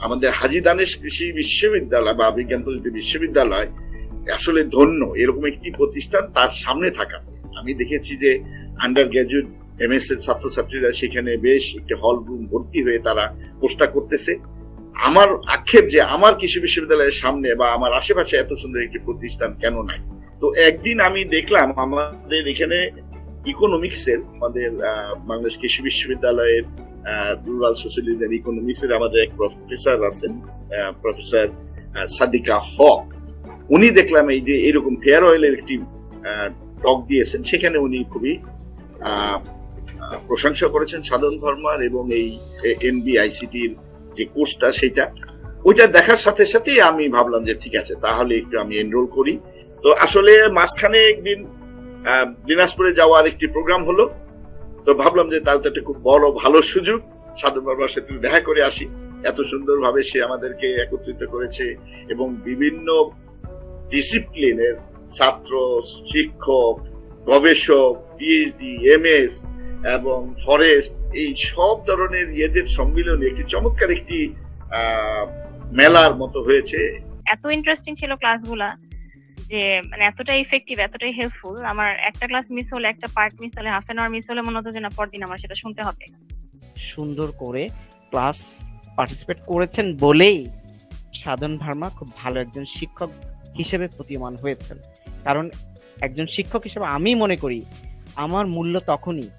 আমাদের হাজী দানেশ কৃষি বিশ্ববিদ্যালয় বা বিজ্ঞান প্রযুক্তি বিশ্ববিদ্যালয় আসলে ধন্য এরকম একটি প্রতিষ্ঠান তার সামনে থাকা। আমি দেখেছি যে আন্ডার গ্রাজুয়েট এমএস এর ছাত্রছাত্রীরা সেখানে বেশ একটি হল রুম ভর্তি হয়ে তারা কোর্সটা করতেছে। আমার আক্ষেপ যে আমার কৃষি বিশ্ববিদ্যালয়ের সামনে বা আমার আশেপাশে এত সুন্দর একটি প্রতিষ্ঠান কেন নাই। তো একদিন আমি দেখলাম আমাদের এখানে ইকোনমিক্স এর আমাদের বাংলাদেশ কৃষি বিশ্ববিদ্যালয়ের রুরাল সোশ্যালিজম এন্ড ইকোনমিক্স এর আমাদের এক প্রফেসর আছেন, প্রফেসর সাদিকা হক। উনি দেখলাম এই যে এরকম ফেয়ার অয়েলের একটি টক দিয়েছেন, সেখানে উনি খুবই প্রশংসা করেছেন সাধন ভার্মার এবং এই এনবিআইসিটির যে কোর্সটা সেটা ওইটা দেখার সাথে সাথে আমি ভাবলাম যে ঠিক আছে তাহলে একটু আমি এনরোল করি। তো আসলে মাঝখানে একদিন দিনাজপুরে যাওয়ার একটি প্রোগ্রাম হলো, তো ভাবলাম যে তাহলে তো একটা খুব বড় ভালো সুযোগ সাধন ভার্মার সাথে দেখা করে আসি। এত সুন্দরভাবে সে আমাদেরকে একত্রিত করেছে এবং বিভিন্ন ডিসিপ্লিনের ছাত্র, শিক্ষক, গবেষক, পিএইচডি, এমএস এবং ফরেস্ট এই সব ধরনের ইয়েদের সম্মিলনে একটি চমৎকার একটি মেলার মতো হয়েছে। এত ইন্টারেস্টিং ছিল ক্লাসগুলা যে মানে এতটাই ইফেক্টিভ, এতটাই হেল্পফুল। আমার একটা ক্লাস মিস হলে, একটা পার্ট মিস হলে, হাফ এন আওয়ার মিস হলে মনে হতো যে না পরদিন আমার সেটা শুনতে হবে। সুন্দর করে ক্লাস পার্টিসিপেট করেছেন বলেই সাধন ভার্মা খুব ভালো একজন শিক্ষক হিসেবে প্রতীয়মান হয়েছেন। কারণ একজন শিক্ষক হিসেবে আমি মনে করি আমার মূল্য তখনই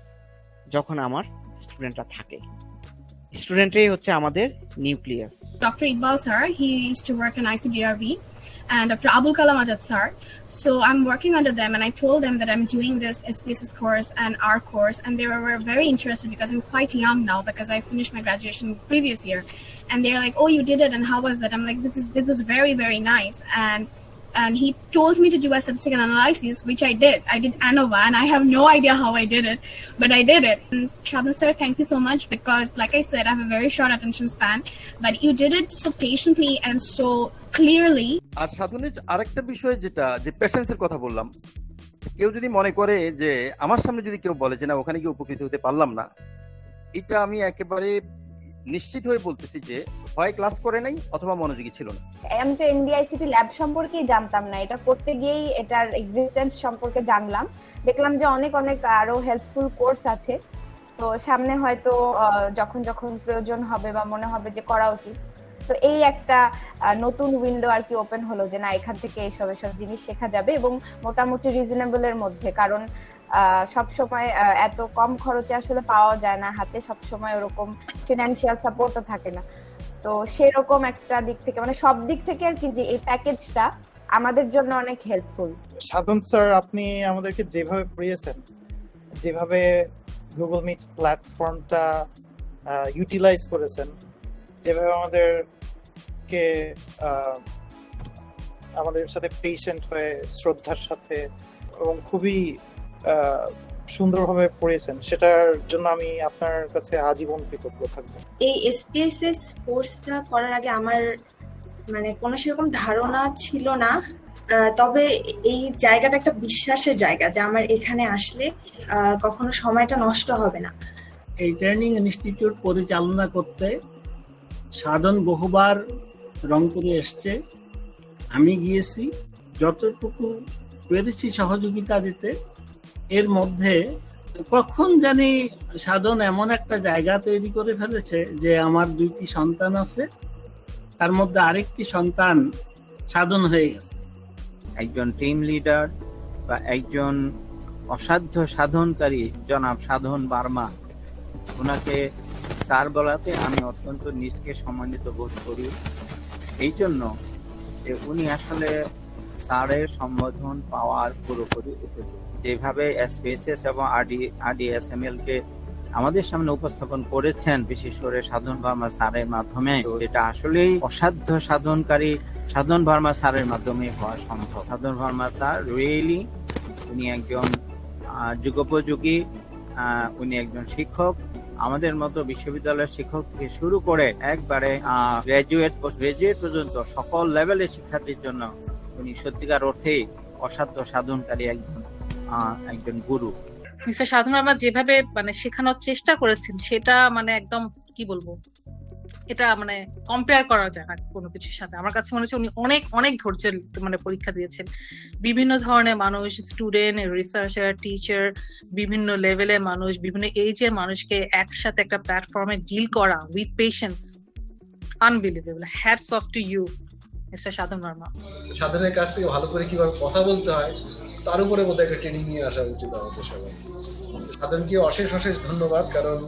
যখন আমার স্টুডেন্টরা থাকে। স্টুডেন্টরাই হচ্ছে আমাদের nucleus. Dr. Iqbal sir, he used to work in ICDRB, and Dr. Abul Kalam Ajad sir. So I'm working under them, and I told them that I'm doing this SPSS course and our course, and they were very interested because I'm quite young now because I finished my graduation previous year, and they're like, "Oh, you did it, and how was that?" I'm like, "This was very, very nice." And he told me to do a statistical analysis, which I did. I did ANOVA, and I have no idea how I did it, but I did it. And Shadhan sir, thank you so much because, like I said, I have a very short attention span, but you did it so patiently and so clearly. আর সাধনের আরেকটা বিষয় যেটা যে পেশেন্সের কথা বললাম, কেউ যদি মনে করে যে আমার সামনে যদি কেউ বলে যে না ওখানে গিয়ে উপকৃত হতে পারলাম না, এটা আমি একেবারে নিশ্চিত হয়ে বলতেছি যে হয় ক্লাস করে নাই অথবা মনোযোগী ছিল না। আমি তো এনবিআইসিটি ল্যাব সম্পর্কেই জানতাম না, এটা করতে গিয়েই এটার এক্সিস্টেন্স সম্পর্কে জানলাম। দেখলাম যে অনেক অনেক আরো হেল্পফুল কোর্স আছে, তো সামনে হয়তো যখন যখন প্রয়োজন হবে বা মনে হবে যে করা উচিত, তো এই একটা নতুন উইন্ডো আর কি ওপেন হলো যে না এখান থেকে এইসব জিনিস শেখা যাবে এবং মোটামুটি রিজনেবল এর মধ্যে। কারণ সব সময় এত কম খরচে আসলে পাওয়া যায় না হাতে, সব সময় ওরকম ফিনান্সিয়াল সাপোর্টও থাকে না। তো সেরকম একটা দিক থেকে মানে সব দিক থেকে আর কি যে এই প্যাকেজটা আমাদের জন্য অনেক হেল্পফুল। সাধন স্যার, আপনি আমাদেরকে যেভাবে পড়িয়েছেন, যেভাবে গুগল মিট প্ল্যাটফর্মটা ইউটিলাইজ করেছেন, যেভাবে আমাদেরকে আমাদের সাথে পেশেন্ট হয়ে শ্রদ্ধার সাথে এবং খুবই সুন্দরভাবে পড়িয়েছেন, সেটার জন্য আমি আপনার কাছে আজীবন কৃতজ্ঞ থাকবো। এই এসপিএসএস কোর্সটা করার আগে আমার মানে কোনো সেরকম ধারণা ছিল না, তবে এই জায়গাটা একটা বিশ্বাসের জায়গা যে আমার এখানে আসলে কখনো সময়টা নষ্ট হবে না। এই ট্রেনিং ইনস্টিটিউট পরিচালনা করতে সাধন বহুবার রংপুরে এসছে, আমি গিয়েছি, যতটুকু পেরেছি সহযোগিতা দিতে। এর মধ্যে কখন জানি সাধন এমন একটা জায়গা তৈরি করে ফেলেছে যে আমার 2টি সন্তান আছে, তার মধ্যে আরেকটি সন্তান সাধন হয়ে গেছে। একজন টিম লিডার বা একজন অসাধ্য সাধনকারী জনাব সাধন ভার্মা, ওনাকে স্যার বলাতে আমি অত্যন্ত নিজকে সম্মানিত বোধ করি। এই জন্য যে উনি আসলে স্যারের সম্বোধন পাওয়ার পুরোপুরি উপযুক্ত। যেভাবে এসপিএসএস এবং আরডিএসএমএল কে আমাদের সামনে উপস্থাপন করেছেন, বিশেষ করে সাধন ভার্মা স্যারের মাধ্যমে, এটা আসলেই অসাধ্য সাধনকারী সাধন ভার্মা স্যারের মাধ্যমে হওয়া সম্ভব। সাধন ভার্মা স্যার রিয়েলি উনি একজন যুগোপযোগী, উনি একজন শিক্ষক। আমাদের মতো বিশ্ববিদ্যালয়ের শিক্ষক থেকে শুরু করে একবারে গ্রাজুয়েট পর্যন্ত সকল লেভেলের শিক্ষার্থীর জন্য উনি সত্যিকার অর্থেই অসাধ্য সাধনকারী একজন গুরু। মিস্টার সাধন ভার্মা যেভাবে মানে শেখানোর চেষ্টা করেছেন সেটা মানে একদম কি বলবো, এটা মানে কম্পেয়ার করা যায় না কোনো কিছুর সাথে। আমার কাছে মনে হচ্ছে উনি অনেক অনেক ধৈর্যের মানে পরীক্ষা দিয়েছেন। বিভিন্ন ধরনের মানুষ, স্টুডেন্ট, রিসার্চার, টিচার, বিভিন্ন লেভেলের মানুষ, বিভিন্ন এজের মানুষকে একসাথে একটা প্ল্যাটফর্মে ডিল করা with patience, unbelievable. Hats off to you mister Sadhan Verma. সাধনের কাছ থেকে ভালো করে কিভাবে কথা বলতে হয় তার উপরে বোধহয় একটা ট্রেনিং নিয়ে আসা উচিত আমাদের সবাই। সাধনকে অশেষ অশেষ ধন্যবাদ, কারণ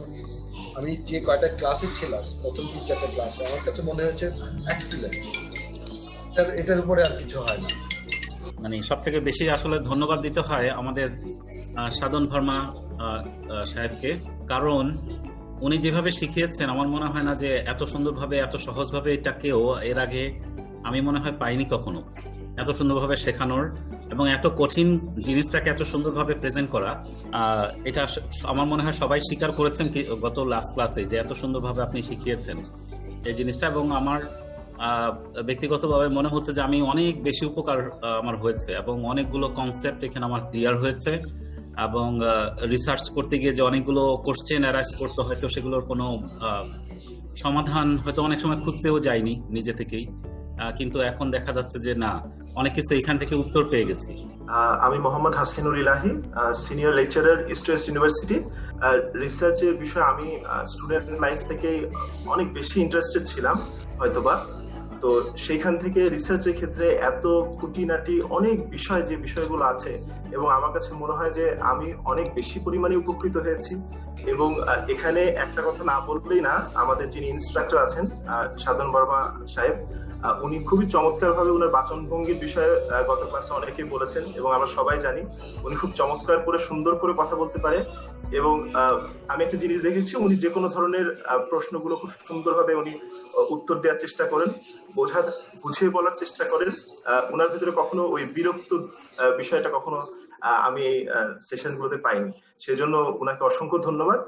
আমি যে কয়টা ক্লাসে ছিলাম, প্রথম 3-4টা ক্লাসে আমার কাছে মনে হয়েছে এক্সিলেন্ট। এটার উপরে আর কিছু হয় না। মানে সব থেকে বেশি আসলে ধন্যবাদ দিতে হয় আমাদের সাধন ভার্মা সাহেবকে, কারণ উনি যেভাবে শিখিয়েছেন আমার মনে হয় না যে এত সুন্দরভাবে এত সহজভাবে এটাকেও এর আগে আমি মনে হয় পাইনি কখনো। এত সুন্দরভাবে শেখানোর এবং এত কঠিন জিনিসটাকে এত সুন্দরভাবে প্রেজেন্ট করা, এটা আমার মনে হয় সবাই স্বীকার করেছেন গত লাস্ট ক্লাসে যে এত সুন্দরভাবে আপনি শিখিয়েছেন এই জিনিসটা। এবং আমার ব্যক্তিগতভাবে মনে হচ্ছে যে আমি অনেক বেশি উপকার আমার হয়েছে এবং অনেকগুলো কনসেপ্ট এখানে আমার ক্লিয়ার হয়েছে, এবং রিসার্চ করতে গিয়ে যে অনেকগুলো কোশ্চেন অ্যারাইজ করতে হয়তো সেগুলোর কোনো সমাধান হয়তো অনেক সময় খুঁজতেও যায়নি নিজে থেকেই, কিন্তু এখন দেখা যাচ্ছে যে না, অনেক কিছু এখান থেকে উত্তর পেয়ে গেছি। আমি মোহাম্মদ হাসিনুর ইলাহি, senior lecturer east West university. রিসার্চের বিষয়ে আমি স্টুডেন্ট লাইফ থেকে অনেক বেশি ইন্টারেস্টেড ছিলাম হয়তোবা, তো সেইখান থেকে রিসার্চের ক্ষেত্রে এত খুঁটিনাটি অনেক বিষয়, যে বিষয়গুলো আছে, এবং আমার কাছে মনে হয় যে আমি অনেক বেশি পরিমাণে উপকৃত হয়েছি। এবং এখানে একটা কথা না বললেই না, আমাদের যিনি ইনস্ট্রাক্টর আছেন সাধন বর্মা সাহেব, উনি খুবই চমৎকার ভাবে ওনার বাচনভঙ্গির বিষয়ে গত ক্লাসে অনেকেই বলেছেন, এবং আমরা সবাই জানি উনি খুব চমৎকার করে সুন্দর করে কথা বলতে পারে। এবং আমি একটা জিনিস দেখেছি, উনি যে কোনো ধরনের প্রশ্নগুলো খুব সুন্দরভাবে উনি উত্তর দেওয়ার চেষ্টা করেন, বুঝিয়ে বলার চেষ্টা করেন। ওনার ভিতরে কখনো ওই বিরক্ত বিষয়টা কখনো আমি এই সেশনগুলোতে পাইনি। সেজন্য ওনাকে অসংখ্য ধন্যবাদ।